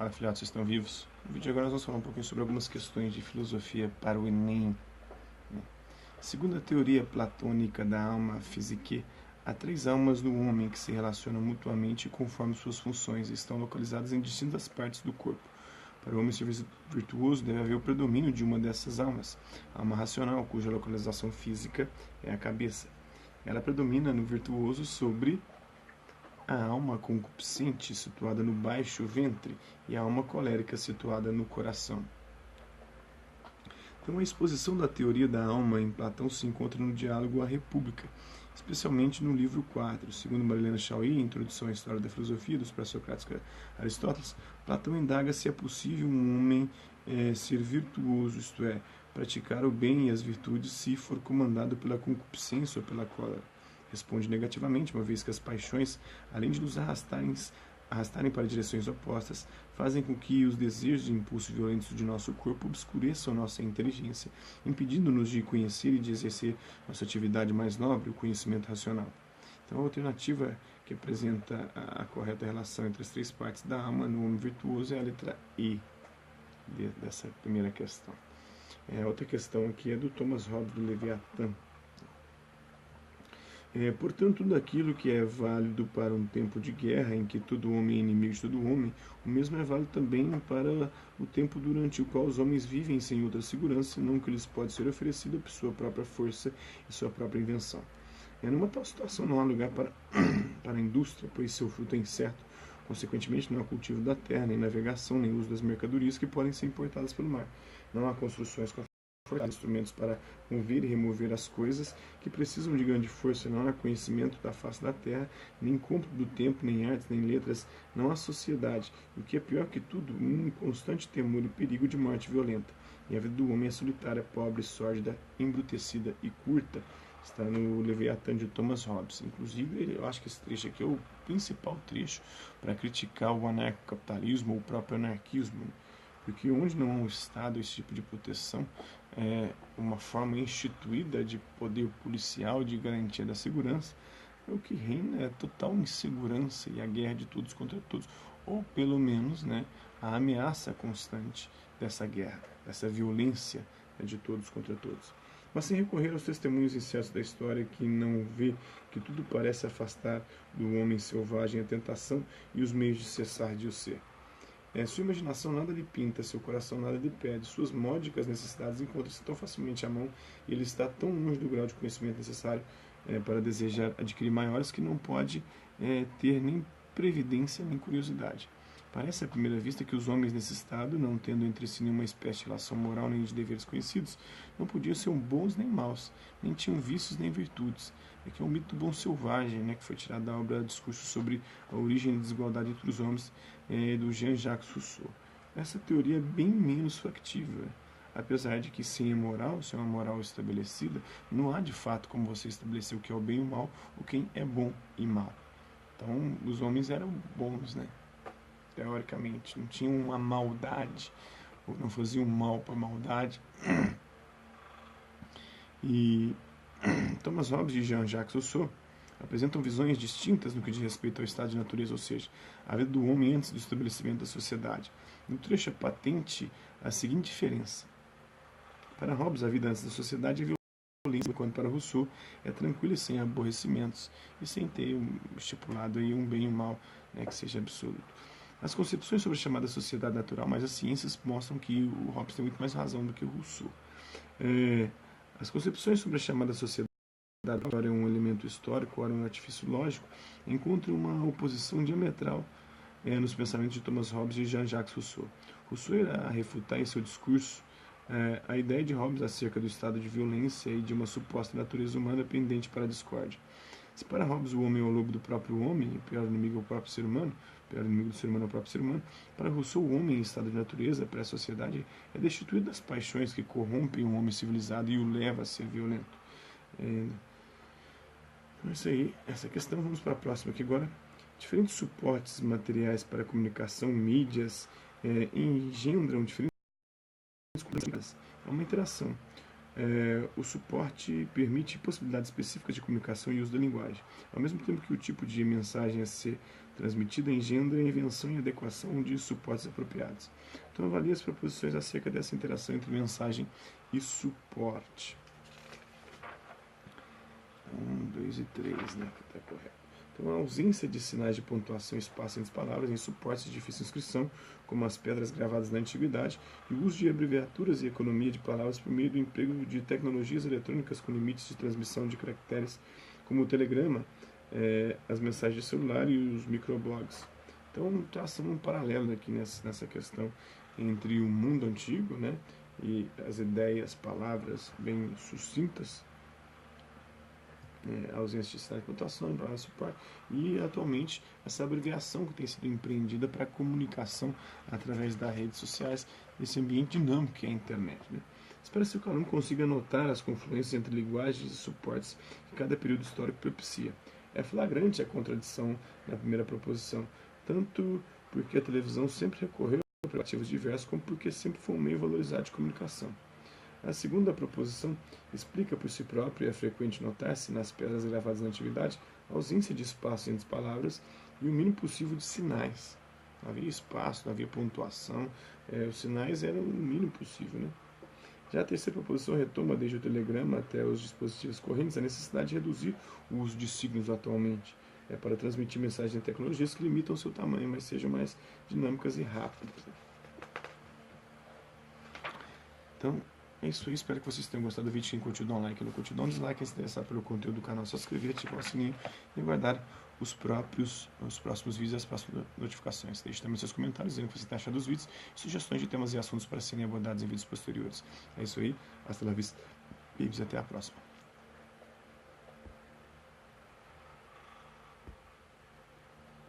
Fala, filhotes, vocês estão vivos? No vídeo agora nós vamos falar um pouquinho sobre algumas questões de filosofia para o Enem. Segundo a teoria platônica da alma physique, há três almas no homem que se relacionam mutuamente conforme suas funções e estão localizadas em distintas partes do corpo. Para o homem ser virtuoso, deve haver o predomínio de uma dessas almas, a alma racional, cuja localização física é a cabeça. Ela predomina no virtuoso sobre a alma concupiscente, situada no baixo ventre, e a alma colérica, situada no coração. Então, a exposição da teoria da alma em Platão se encontra no diálogo A República, especialmente no livro 4. Segundo Marilena Chauí, Introdução à História da Filosofia, dos pré-socráticos Aristóteles, Platão indaga se é possível um homem ser virtuoso, isto é, praticar o bem e as virtudes se for comandado pela concupiscência ou pela cólera. Responde negativamente, uma vez que as paixões, além de nos arrastarem para direções opostas, fazem com que os desejos e impulsos violentos de nosso corpo obscureçam nossa inteligência, impedindo-nos de conhecer e de exercer nossa atividade mais nobre, o conhecimento racional. Então, a alternativa que apresenta a correta relação entre as três partes da alma no homem virtuoso é a letra E dessa primeira questão. A outra questão aqui é do Thomas Hobbes, do Leviatã. Portanto, tudo aquilo que é válido para um tempo de guerra, em que todo homem é inimigo de todo homem, o mesmo é válido também para o tempo durante o qual os homens vivem sem outra segurança, senão que lhes pode ser oferecido por sua própria força e sua própria invenção. Numa tal situação não há lugar para a indústria, pois seu fruto é incerto. Consequentemente, não há cultivo da terra, nem navegação, nem uso das mercadorias que podem ser importadas pelo mar. Não há construções instrumentos para mover e remover as coisas que precisam de grande força. Não há conhecimento da face da terra, nem compro do tempo, nem artes, nem letras. Não há sociedade. E o que é pior que tudo, um constante temor e perigo de morte violenta. E a vida do homem é solitária, pobre, sórdida, embrutecida e curta. Está no Leviatã de Thomas Hobbes. Inclusive, eu acho que esse trecho aqui é o principal trecho para criticar o anarcocapitalismo ou o próprio anarquismo. Porque onde não há um Estado, esse tipo de proteção, uma forma instituída de poder policial, de garantia da segurança, o que reina é a total insegurança e a guerra de todos contra todos, ou pelo menos a ameaça constante dessa guerra, dessa violência de todos contra todos. Mas sem recorrer aos testemunhos incertos da história que não vê que tudo parece afastar do homem selvagem a tentação e os meios de cessar de o ser. Sua imaginação nada lhe pinta, seu coração nada lhe pede, suas módicas necessidades encontram-se tão facilmente à mão e ele está tão longe do grau de conhecimento necessário para desejar adquirir maiores que não pode ter nem previdência nem curiosidade. Parece à primeira vista que os homens nesse estado, não tendo entre si nenhuma espécie de relação moral nem de deveres conhecidos, não podiam ser bons nem maus, nem tinham vícios nem virtudes. Que é o mito do bom selvagem, que foi tirado da obra Discurso sobre a Origem e Desigualdade entre os Homens, do Jean-Jacques Rousseau. Essa teoria é bem menos factível, apesar de que sem a moral, sem uma moral estabelecida, não há de fato como você estabelecer o que é o bem e o mal, ou quem é bom e mal. Então, os homens eram bons, teoricamente, não tinham uma maldade, ou não faziam mal por maldade. E Thomas Hobbes e Jean-Jacques Rousseau apresentam visões distintas no que diz respeito ao estado de natureza, ou seja, a vida do homem antes do estabelecimento da sociedade. No trecho é patente a seguinte diferença. Para Hobbes, a vida antes da sociedade é violência, enquanto para Rousseau é tranquila e sem aborrecimentos, e sem ter estipulado aí um bem e um mal que seja absoluto. As concepções sobre a chamada sociedade natural, mas as ciências mostram que o Hobbes tem muito mais razão do que o Rousseau. As concepções sobre a chamada sociedade, ora é um elemento histórico, ora um artifício lógico, encontram uma oposição diametral nos pensamentos de Thomas Hobbes e Jean-Jacques Rousseau. Rousseau irá refutar em seu discurso a ideia de Hobbes acerca do estado de violência e de uma suposta natureza humana pendente para a discórdia. Se para Hobbes o homem é o lobo do próprio homem, e o pior inimigo é o próprio ser humano, o pior inimigo do ser humano é o próprio ser humano, para Rousseau o homem em estado de natureza, pré-sociedade, é destituído das paixões que corrompem o homem civilizado e o leva a ser violento. Então é isso aí, essa questão. Vamos para a próxima aqui agora. Diferentes suportes materiais para comunicação, mídias, engendram diferentes comunicações. É uma interação. O suporte permite possibilidades específicas de comunicação e uso da linguagem, ao mesmo tempo que o tipo de mensagem a ser transmitida engendra a invenção e adequação de suportes apropriados. Então, avalie as proposições acerca dessa interação entre mensagem e suporte. 1, 2 e 3, né, que está correto. Então, a ausência de sinais de pontuação e espaço entre as palavras em suportes de difícil inscrição, como as pedras gravadas na antiguidade, e o uso de abreviaturas e economia de palavras por meio do emprego de tecnologias eletrônicas com limites de transmissão de caracteres, como o telegrama, as mensagens de celular e os microblogs. Então, traçando um paralelo aqui nessa questão entre o mundo antigo, né, e as ideias, palavras bem sucintas, ausência de sinais de pontuação, palavra de suporte, e atualmente essa abreviação que tem sido empreendida para a comunicação através das redes sociais, nesse ambiente dinâmico que é a internet. Né? Espera-se que o aluno consiga notar as confluências entre linguagens e suportes que cada período histórico propicia. É flagrante a contradição na primeira proposição, tanto porque a televisão sempre recorreu a aplicativos diversos, como porque sempre foi um meio valorizado de comunicação. A segunda proposição explica por si própria, e é frequente notar-se nas pedras gravadas na antiguidade, a ausência de espaço entre as palavras e o mínimo possível de sinais. Não havia espaço, não havia pontuação, os sinais eram o mínimo possível. Né? Já a terceira proposição retoma desde o telegrama até os dispositivos correntes a necessidade de reduzir o uso de signos atualmente, para transmitir mensagens em tecnologias que limitam seu tamanho, mas sejam mais dinâmicas e rápidas. Então, é isso aí, espero que vocês tenham gostado do vídeo. Quem curtiu, dá um like, não curtiu, dá um dislike. Quem se interessar pelo conteúdo do canal, só se inscrever, ativar o sininho e guardar os próximos vídeos e as próximas notificações. Deixe também seus comentários dizendo o que você está achando dos vídeos e sugestões de temas e assuntos para serem abordados em vídeos posteriores. É isso aí, hasta la vista, e até a próxima.